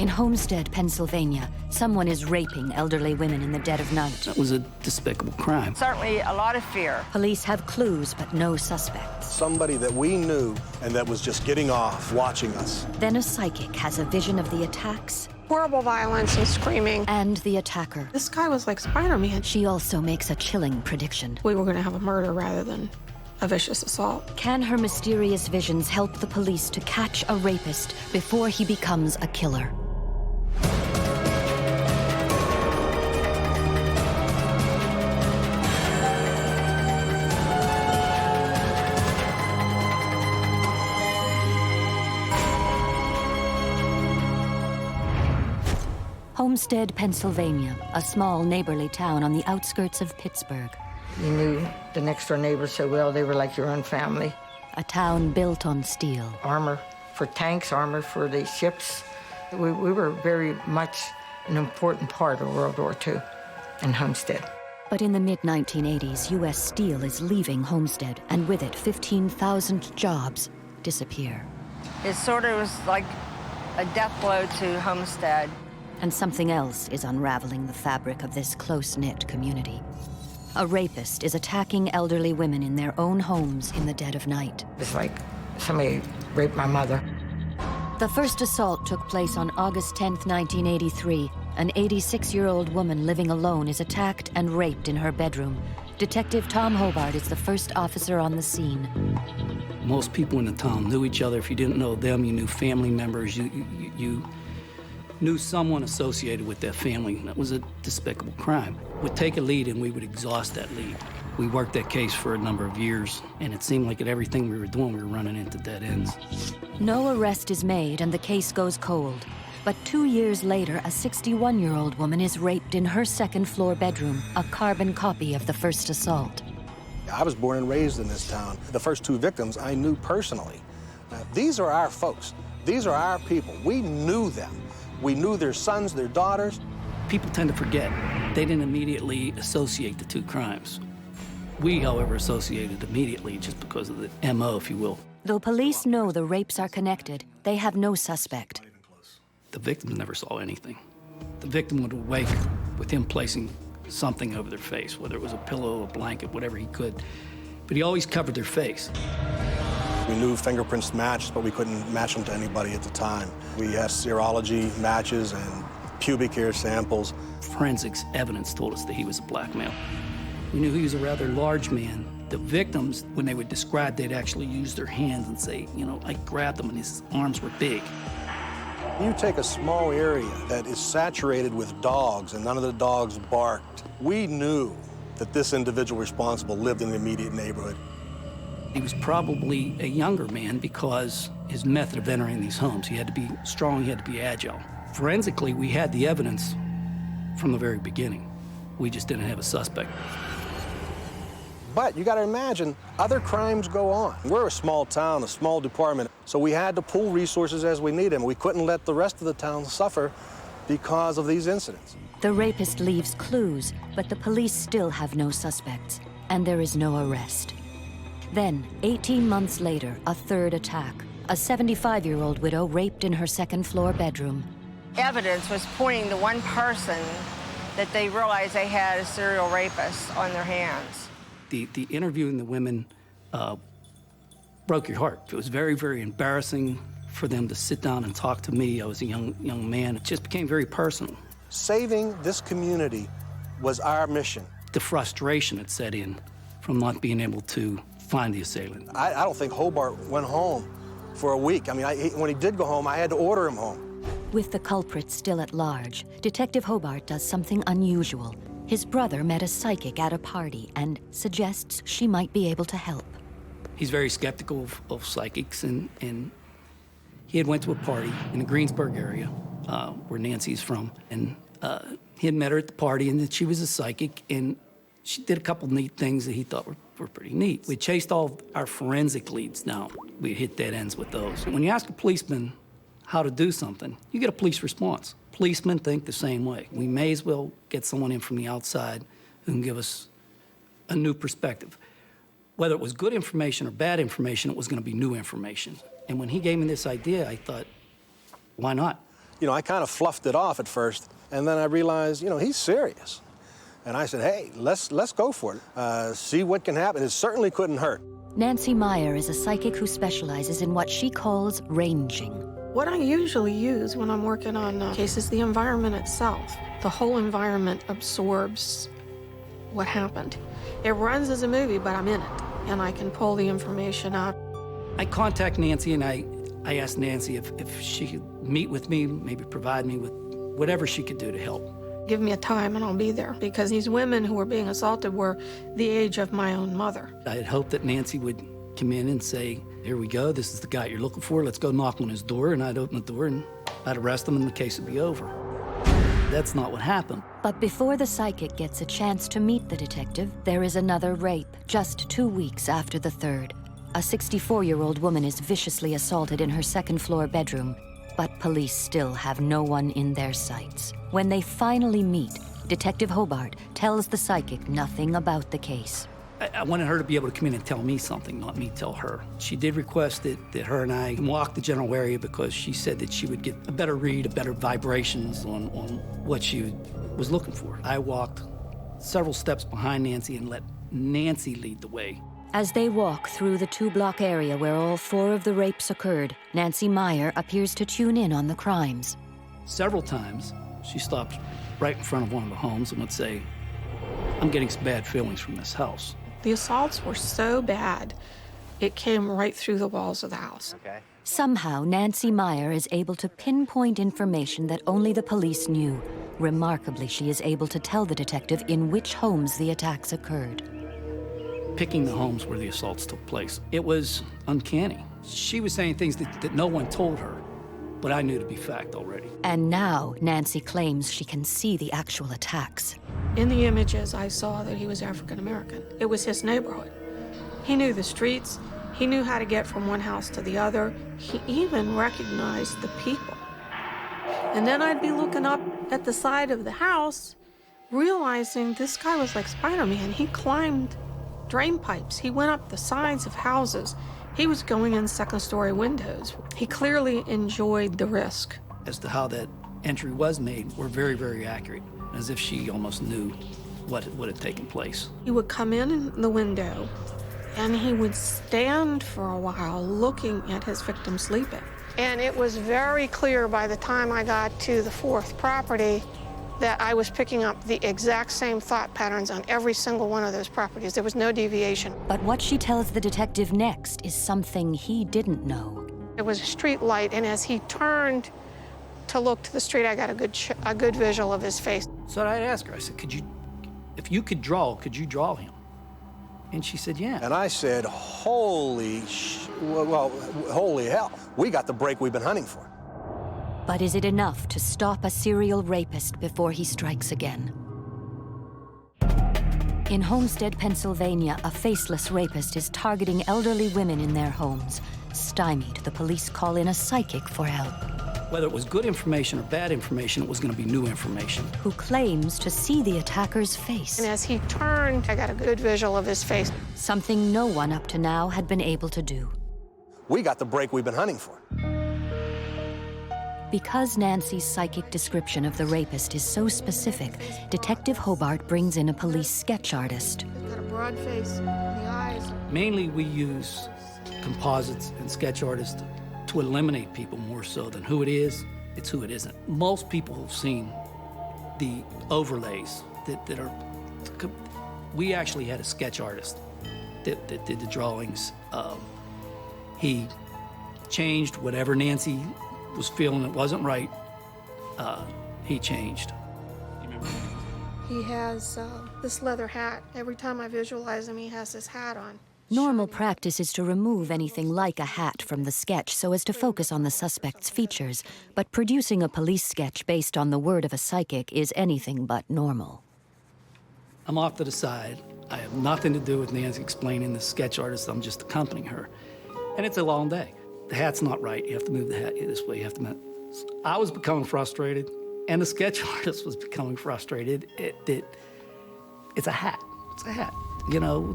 In Homestead, Pennsylvania, someone is raping elderly women in the dead of night. That was a despicable crime. Certainly a lot of fear. Police have clues, but no suspects. Somebody that we knew and that was just getting off, watching us. Then a psychic has a vision of the attacks. Horrible violence and screaming. And the attacker. This guy was like Spider-Man. She also makes a chilling prediction. We were gonna have a murder rather than a vicious assault. Can her mysterious visions help the police to catch a rapist before he becomes a killer? Homestead, Pennsylvania, a small neighborly town on the outskirts of Pittsburgh. You knew the next-door neighbors so well, they were like your own family. A town built on steel. Armor for tanks, armor for the ships. We were very much an important part of World War II in Homestead. But in the mid-1980s, U.S. Steel is leaving Homestead, and with it, 15,000 jobs disappear. It sort of was like a death blow to Homestead. And something else is unraveling the fabric of this close-knit community. A rapist is attacking elderly women in their own homes in the dead of night. It's like somebody raped my mother. The first assault took place on August 10th, 1983. An 86-year-old woman living alone is attacked and raped in her bedroom. Detective Tom Hobart is the first officer on the scene. Most people in the town knew each other. If you didn't know them, you knew family members. You knew someone associated with that family. That was a despicable crime. We'd take a lead and we would exhaust that lead. We worked that case for a number of years, and it seemed like at everything we were doing, we were running into dead ends. No arrest is made and the case goes cold. But 2 years later, a 61-year-old woman is raped in her second-floor bedroom, a carbon copy of the first assault. I was born and raised in this town. The first two victims I knew personally. These are our folks. These are our people. We knew them. We knew their sons, their daughters. People tend to forget. They didn't immediately associate the two crimes. We, however, associated immediately just because of the MO, if you will. Though police know the rapes are connected, they have no suspect. The victims never saw anything. The victim would awake with him placing something over their face, whether it was a pillow, a blanket, whatever he could. But he always covered their face. We knew fingerprints matched, but we couldn't match them to anybody at the time. We had serology matches and pubic hair samples. Forensics evidence told us that he was a black male. We knew he was a rather large man. The victims, when they would describe, they'd actually use their hands and say, you know, I grabbed him and his arms were big. You take a small area that is saturated with dogs and none of the dogs barked. We knew that this individual responsible lived in the immediate neighborhood. He was probably a younger man because his method of entering these homes, he had to be strong, he had to be agile. Forensically, we had the evidence from the very beginning. We just didn't have a suspect. But you got to imagine, other crimes go on. We're a small town, a small department, so we had to pool resources as we need them. We couldn't let the rest of the town suffer because of these incidents. The rapist leaves clues, but the police still have no suspects, and there is no arrest. Then, 18 months later, a third attack. A 75-year-old widow raped in her second-floor bedroom. Evidence was pointing to one person that they realized they had a serial rapist on their hands. The interviewing the women broke your heart. It was very, very embarrassing for them to sit down and talk to me. I was a young man. It just became very personal. Saving this community was our mission. The frustration that set in from not being able to find the assailant. I don't think Hobart went home for a week. I mean, when he did go home, I had to order him home. With the culprit still at large, Detective Hobart does something unusual. His brother met a psychic at a party and suggests she might be able to help. He's very skeptical of psychics, and he had went to a party in the Greensburg area, where Nancy's from, and he had met her at the party, and that she was a psychic, and she did a couple neat things that he thought were pretty neat. We chased all our forensic leads down. We hit dead ends with those. When you ask a policeman how to do something, you get a police response. Policemen think the same way. We may as well get someone in from the outside who can give us a new perspective. Whether it was good information or bad information, it was going to be new information. And when he gave me this idea, I thought, why not? You know, I kind of fluffed it off at first, and then I realized, you know, he's serious. And I said, hey, let's go for it. See what can happen. It certainly couldn't hurt. Nancy Myer is a psychic who specializes in what she calls ranging. What I usually use when I'm working on cases, the environment itself. The whole environment absorbs what happened. It runs as a movie, but I'm in it, and I can pull the information out. I contact Nancy, and I asked Nancy if she could meet with me, maybe provide me with whatever she could do to help. Give me a time and I'll be there, because these women who were being assaulted were the age of my own mother. I had hoped that Nancy would come in and say, here we go, this is the guy you're looking for, let's go knock on his door, and I'd open the door and I'd arrest him and the case would be over. That's not what happened. But before the psychic gets a chance to meet the detective, there is another rape, just 2 weeks after the third. A 64-year-old woman is viciously assaulted in her second-floor bedroom, but police still have no one in their sights. When they finally meet, Detective Hobart tells the psychic nothing about the case. I wanted her to be able to come in and tell me something, not me tell her. She did request that her and I walk the general area because she said that she would get a better read, better vibrations on what she was looking for. I walked several steps behind Nancy and let Nancy lead the way. As they walk through the 2-block area where all 4 of the rapes occurred, Nancy Myer appears to tune in on the crimes. Several times, she stopped right in front of one of the homes and would say, I'm getting some bad feelings from this house. The assaults were so bad, it came right through the walls of the house. Okay. Somehow, Nancy Myer is able to pinpoint information that only the police knew. Remarkably, she is able to tell the detective in which homes the attacks occurred. Picking the homes where the assaults took place, it was uncanny. She was saying things that no one told her, but I knew to be fact already. And now, Nancy claims she can see the actual attacks. In the images, I saw that he was African American. It was his neighborhood. He knew the streets. He knew how to get from one house to the other. He even recognized the people. And then I'd be looking up at the side of the house, realizing this guy was like Spider-Man. He climbed drain pipes. He went up the sides of houses. He was going in second-story windows. He clearly enjoyed the risk. As to how that entry was made were very, very accurate, as if she almost knew what had taken place. He would come in the window, and he would stand for a while looking at his victim sleeping. And it was very clear by the time I got to the 4th property that I was picking up the exact same thought patterns on every single one of those properties. There was no deviation. But what she tells the detective next is something he didn't know. It was a street light, and as he turned to look to the street, I got a good visual of his face. So I'd ask her, I said, if you could draw him? And she said, yeah. And I said, holy hell, we got the break we've been hunting for. But is it enough to stop a serial rapist before he strikes again? In Homestead, Pennsylvania, a faceless rapist is targeting elderly women in their homes. Stymied, the police call in a psychic for help. Whether it was good information or bad information, it was going to be new information. Who claims to see the attacker's face. And as he turned, I got a good visual of his face. Something no one up to now had been able to do. We got the break we've been hunting for. Because Nancy's psychic description of the rapist is so specific, Detective Hobart brings in a police sketch artist. He's got a broad face, the eyes. Mainly, we use composites and sketch artists to eliminate people more so than who it is, it's who it isn't. Most people have seen the overlays that are... We actually had a sketch artist that did the drawings. He changed whatever Nancy was feeling that wasn't right. He changed. He has this leather hat. Every time I visualize him, he has this hat on. Normal practice is to remove anything like a hat from the sketch so as to focus on the suspect's features, but producing a police sketch based on the word of a psychic is anything but normal. I'm off to the side. I have nothing to do with Nancy explaining the sketch artist. I'm just accompanying her. And it's a long day. The hat's not right. You have to move the hat this way. You have to move. I was becoming frustrated, and the sketch artist was becoming frustrated. It's a hat. It's a hat. You know,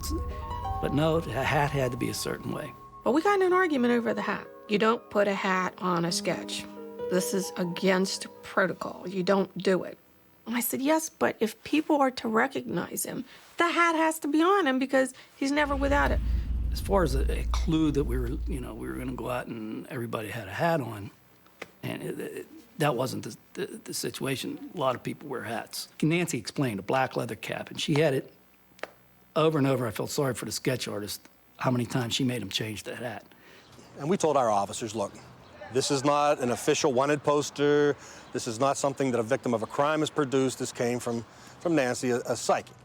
but no, a hat had to be a certain way. But we got in an argument over the hat. You don't put a hat on a sketch. This is against protocol. You don't do it. And I said, yes, but if people are to recognize him, the hat has to be on him because he's never without it. As far as a clue that we were going to go out and everybody had a hat on, and that wasn't the situation. A lot of people wear hats. Nancy explained a black leather cap, and she had it over and over. I felt sorry for the sketch artist, how many times she made him change that hat. And we told our officers, look, this is not an official wanted poster. This is not something that a victim of a crime has produced. This came from Nancy, a psychic.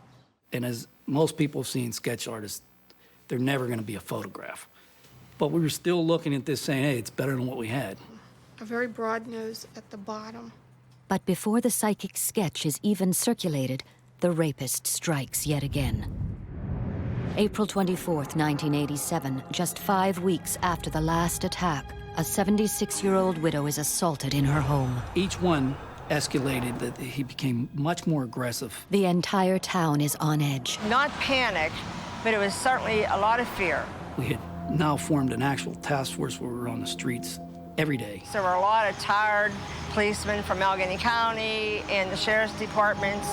And as most people have seen sketch artists, they're never going to be a photograph. But we were still looking at this saying, hey, it's better than what we had. A very broad nose at the bottom. But before the psychic sketch is even circulated, the rapist strikes yet again. April 24th, 1987, just 5 weeks after the last attack, a 76-year-old widow is assaulted in her home. Each one escalated, that he became much more aggressive. The entire town is on edge. Not panic, but it was certainly a lot of fear. We had now formed an actual task force where we were on the streets every day. So there were a lot of tired policemen from Allegheny County and the sheriff's departments.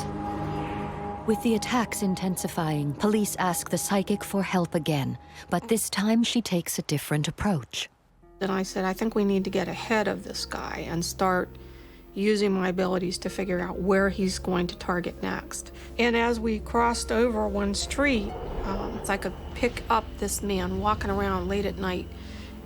With the attacks intensifying, police ask the psychic for help again, but this time she takes a different approach. And I said, I think we need to get ahead of this guy and start using my abilities to figure out where he's going to target next. And as we crossed over one street, I could pick up this man walking around late at night,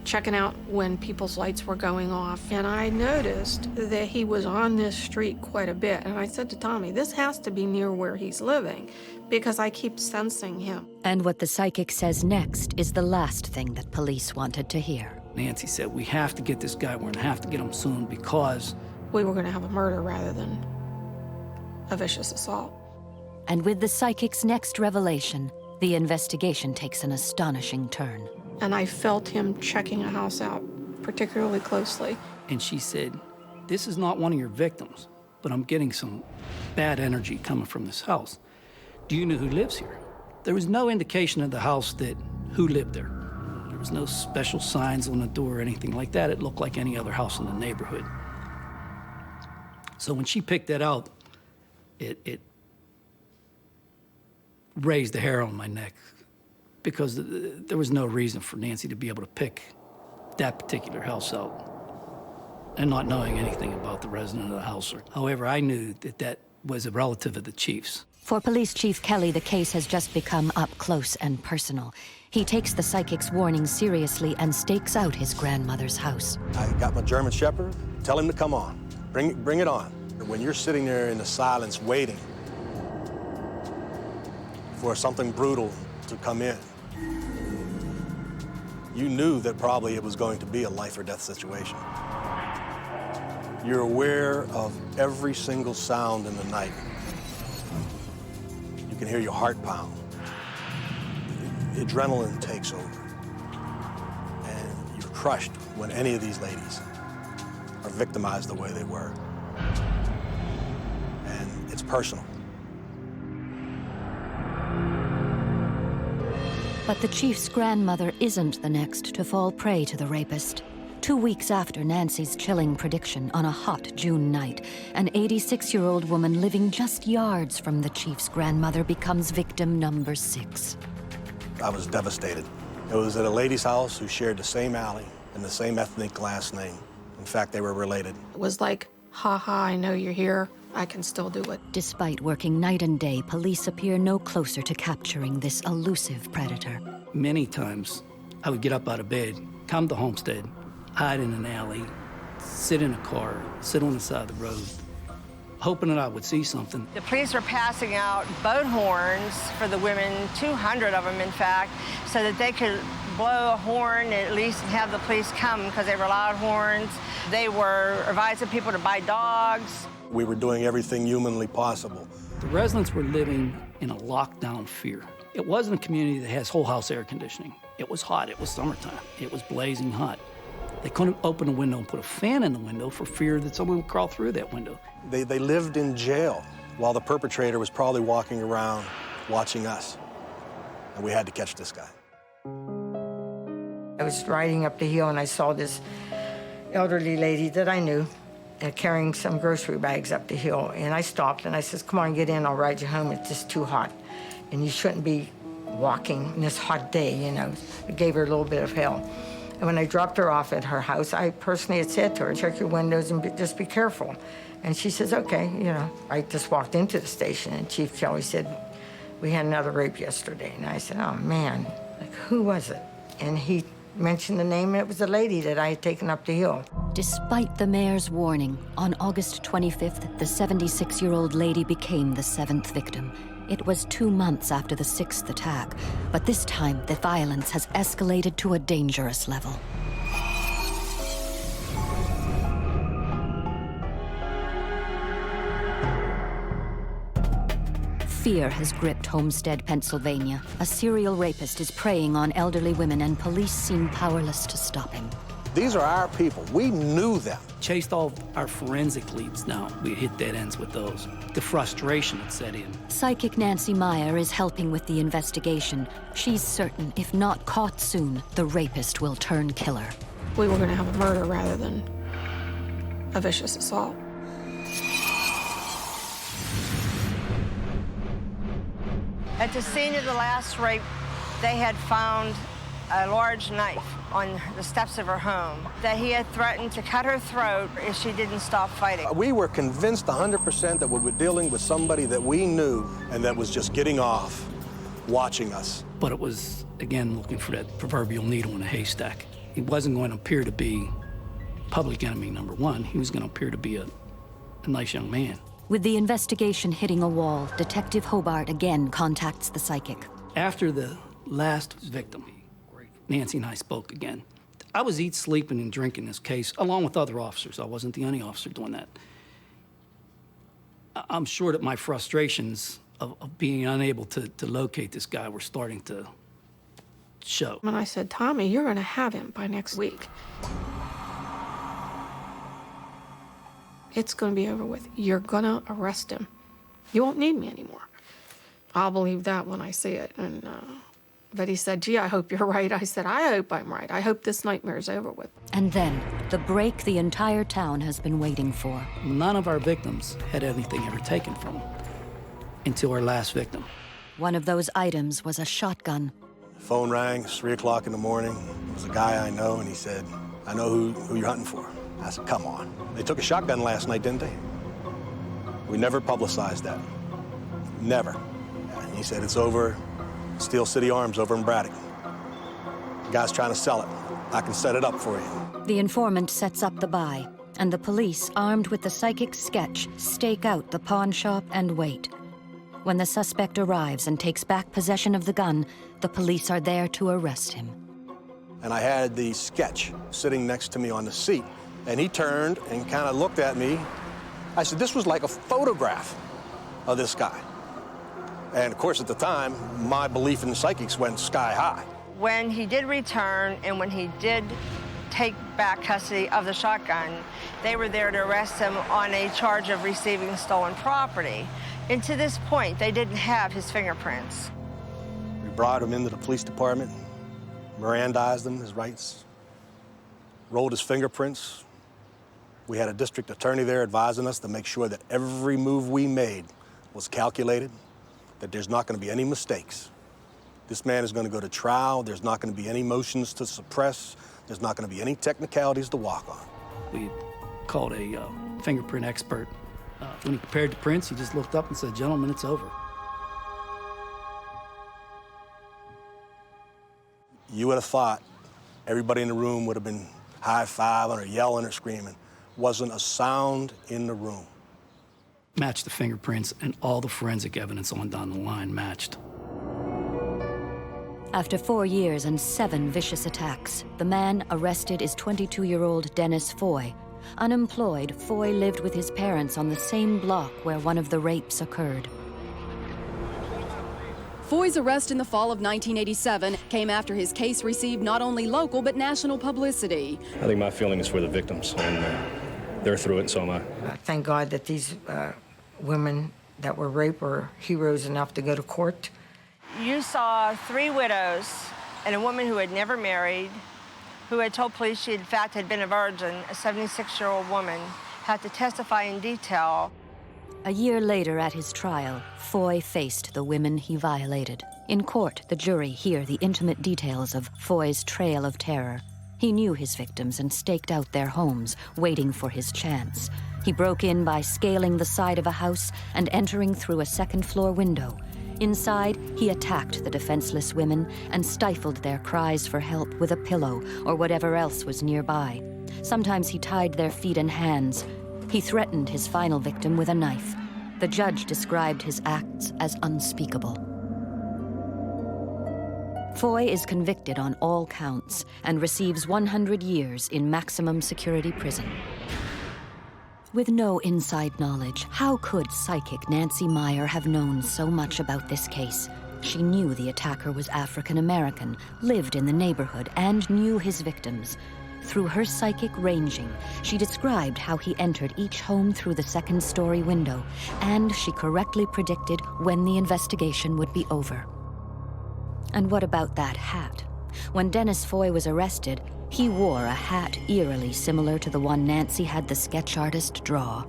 checking out when people's lights were going off. And I noticed that he was on this street quite a bit. And I said to Tommy, this has to be near where he's living because I keep sensing him. And what the psychic says next is the last thing that police wanted to hear. Nancy said, we have to get this guy. We're going to have to get him soon because we were going to have a murder rather than a vicious assault. And with the psychic's next revelation, the investigation takes an astonishing turn. And I felt him checking a house out particularly closely. And she said, this is not one of your victims, but I'm getting some bad energy coming from this house. Do you know who lives here? There was no indication of the house that who lived there. There was no special signs on the door or anything like that. It looked like any other house in the neighborhood. So when she picked that out, it raised the hair on my neck because there was no reason for Nancy to be able to pick that particular house out and not knowing anything about the resident of the house. However, I knew that that was a relative of the chief's. For Police Chief Kelly, the case has just become up close and personal. He takes the psychic's warning seriously and stakes out his grandmother's house. I got my German Shepherd. Tell him to come on. Bring it on. When you're sitting there in the silence waiting for something brutal to come in, you knew that probably it was going to be a life or death situation. You're aware of every single sound in the night. You can hear your heart pound. Adrenaline takes over. And you're crushed when any of these ladies are victimized the way they were. And it's personal. But the chief's grandmother isn't the next to fall prey to the rapist. 2 weeks after Nancy's chilling prediction, on a hot June night, an 86-year-old woman living just yards from the chief's grandmother becomes victim number 6. I was devastated. It was at a lady's house who shared the same alley and the same ethnic last name. In fact, they were related. It was like, ha ha, I know you're here. I can still do it. Despite working night and day, police appear no closer to capturing this elusive predator. Many times, I would get up out of bed, come to Homestead, hide in an alley, sit in a car, sit on the side of the road, hoping that I would see something. The police were passing out boat horns for the women, 200 of them, in fact, so that they could blow a horn and at least have the police come because they were loud horns. They were advising people to buy dogs. We were doing everything humanly possible. The residents were living in a lockdown fear. It wasn't a community that has whole house air conditioning. It was hot, it was summertime, it was blazing hot. They couldn't open a window and put a fan in the window for fear that someone would crawl through that window. They lived in jail while the perpetrator was probably walking around watching us. And we had to catch this guy. I was riding up the hill and I saw this elderly lady that I knew carrying some grocery bags up the hill. And I stopped and I says, come on, get in, I'll ride you home. It's just too hot. And you shouldn't be walking in this hot day, you know. It gave her a little bit of hell. And when I dropped her off at her house, I personally had said to her, check your windows and just be careful. And she says, okay, you know. I just walked into the station and Chief Kelly said, we had another rape yesterday. And I said, oh man, like who was it? And he mentioned the name, and it was the lady that I had taken up the hill. Despite the mayor's warning, on August 25th, the 76-year-old lady became the 7th victim. It was 2 months after the 6th attack, but this time the violence has escalated to a dangerous level. Fear has gripped Homestead, Pennsylvania. A serial rapist is preying on elderly women, and police seem powerless to stop him. These are our people. We knew them. Chased all our forensic leads now. We hit dead ends with those. The frustration had set in. Psychic Nancy Myer is helping with the investigation. She's certain, if not caught soon, the rapist will turn killer. We were going to have a murder rather than a vicious assault. At the scene of the last rape, they had found a large knife on the steps of her home that he had threatened to cut her throat if she didn't stop fighting. We were convinced 100% that we were dealing with somebody that we knew and that was just getting off, watching us. But it was, again, looking for that proverbial needle in a haystack. He wasn't going to appear to be public enemy number one. He was going to appear to be a nice young man. With the investigation hitting a wall, Detective Hobart again contacts the psychic. After the last victim, Nancy and I spoke again. I was eating, sleeping, and drinking this case, along with other officers. I wasn't the only officer doing that. I'm sure that my frustrations of being unable to locate this guy were starting to show. And I said, Tommy, you're going to have him by next week. It's going to be over with. You're going to arrest him. You won't need me anymore. I'll believe that when I see it. And but he said, gee, I hope you're right. I said, I hope I'm right. I hope this nightmare's over with. And then, the break the entire town has been waiting for. None of our victims had anything ever taken from them until our last victim. One of those items was a shotgun. Phone rang, it's 3 o'clock in the morning. It was a guy I know, and he said, I know who you're hunting for. I said, come on. They took a shotgun last night, didn't they? We never publicized that. Never. And he said, it's over Steel City Arms over in Braddock. The guy's trying to sell it. I can set it up for you. The informant sets up the buy, and the police, armed with the psychic's sketch, stake out the pawn shop and wait. When the suspect arrives and takes back possession of the gun, the police are there to arrest him. And I had the sketch sitting next to me on the seat. And he turned and kind of looked at me. I said, this was like a photograph of this guy. And of course, at the time, my belief in psychics went sky high. When he did return and when he did take back custody of the shotgun, they were there to arrest him on a charge of receiving stolen property. And to this point, they didn't have his fingerprints. We brought him into the police department, Mirandized him, his rights, rolled his fingerprints. We had a district attorney there advising us to make sure that every move we made was calculated, that there's not going to be any mistakes. This man is going to go to trial. There's not going to be any motions to suppress. There's not going to be any technicalities to walk on. We called a fingerprint expert. When he compared the prints, he just looked up and said, gentlemen, it's over. You would have thought everybody in the room would have been high-fiving or yelling or screaming. Wasn't a sound in the room. Matched the fingerprints, and all the forensic evidence on down the line matched. After 4 years and 7 vicious attacks, the man arrested is 22-year-old Dennis Foy. Unemployed, Foy lived with his parents on the same block where one of the rapes occurred. Foy's arrest in the fall of 1987 came after his case received not only local but national publicity. I think my feeling is for the victims, and they're through it, and so am I. Thank God that these women that were raped were heroes enough to go to court. You saw 3 widows and a woman who had never married, who had told police she in fact had been a virgin, a 76-year-old woman, had to testify in detail. A year later at his trial, Foy faced the women he violated. In court, the jury hear the intimate details of Foy's trail of terror. He knew his victims and staked out their homes, waiting for his chance. He broke in by scaling the side of a house and entering through a second-floor window. Inside, he attacked the defenseless women and stifled their cries for help with a pillow or whatever else was nearby. Sometimes he tied their feet and hands. He threatened his final victim with a knife. The judge described his acts as unspeakable. Foy is convicted on all counts and receives 100 years in maximum security prison. With no inside knowledge, how could psychic Nancy Myer have known so much about this case? She knew the attacker was African American, lived in the neighborhood, and knew his victims. Through her psychic ranging, she described how he entered each home through the second-story window, and she correctly predicted when the investigation would be over. And what about that hat? When Dennis Foy was arrested, he wore a hat eerily similar to the one Nancy had the sketch artist draw.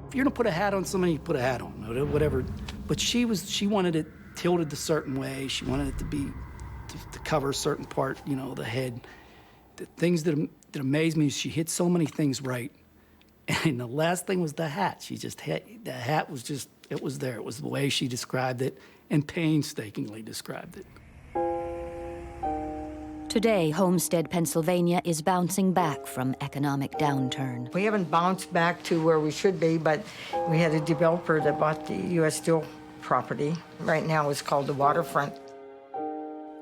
If you're gonna put a hat on somebody, you put a hat on, whatever. But she wanted it tilted a certain way. She wanted it to be, to cover a certain part, you know, the head. The things that amazed me is she hit so many things right. And the last thing was the hat. She just hit, the hat was just, it was there. It was the way she described it and painstakingly described it. Today, Homestead, Pennsylvania is bouncing back from economic downturn. We haven't bounced back to where we should be, but we had a developer that bought the U.S. Steel property. Right now it's called the Waterfront.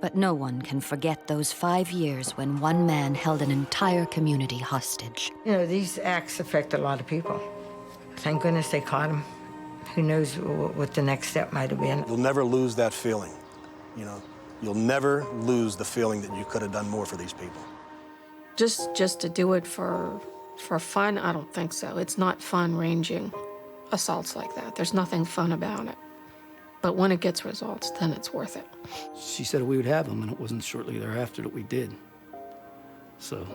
But no one can forget those 5 years when one man held an entire community hostage. You know, these acts affect a lot of people. Thank goodness they caught him. Who knows what the next step might have been. You'll never lose that feeling, you know. You'll never lose the feeling that you could have done more for these people. Just to do it for fun, I don't think so. It's not fun ranging assaults like that. There's nothing fun about it. But when it gets results, then it's worth it. She said we would have them, and it wasn't shortly thereafter that we did. So,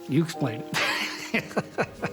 you explain it.